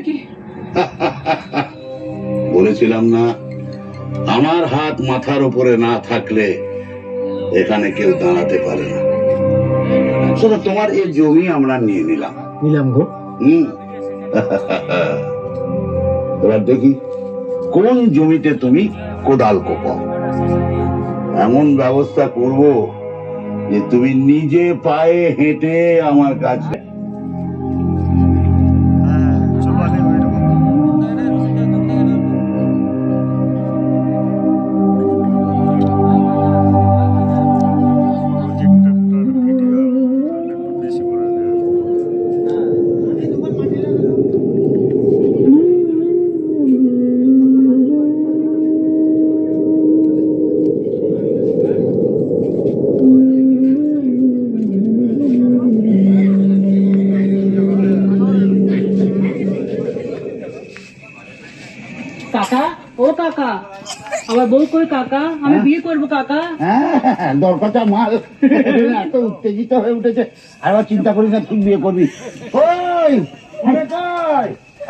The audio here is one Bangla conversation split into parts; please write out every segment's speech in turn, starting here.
কি? বলেছিলাম না, আমার হাত মাথার উপরে না থাকলে এখানে কেউ দাঁড়াতে পারে না। শুধু তোমার এই জমি আমরা নিয়ে নিলাম। গো। এবার দেখি কোন জমিতে তুমি কোদাল কোপাও। এমন ব্যবস্থা করব যে তুমি নিজে পায়ে হেঁটে আমার কাছে। কাকা, ও কাকা, আমার বউ কই কাকা? আমি বিয়ে করবো কাকা। দরকারটা মাল এত উত্তেজিত হয়ে উঠেছে। আর চিন্তা করি না, তুই বিয়ে করবি। ওই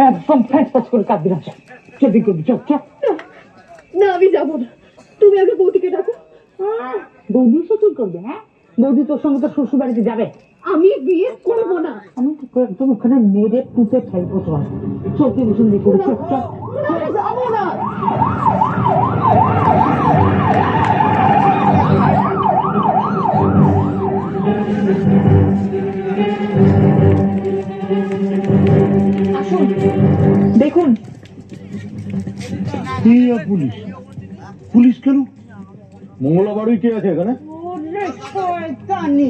একদম ফ্যাঁচ করে কাঁদবি না, চল বিয়ে করবি, চল চল। না আমি যাবো না, তুমি আগে বৌদিকে ডাকো। বৌদি এসে কি করবে? হ্যাঁ, বৌদি তোর সঙ্গে তো শ্বশুর বাড়িতে যাবে। আমি বিয়ে করবো না। আমি তো একদম ওখানে মেরে পুঁতে ফেলবো তোমার। চলতে বসুন বিয়ে করে, চল চল। আমি যাবো না। আসুন, দেখুন। পুলিশ? পুলিশ কেন? মঙ্গলাবাড়ি কে আছে এখানে? ওরে শয়তানি।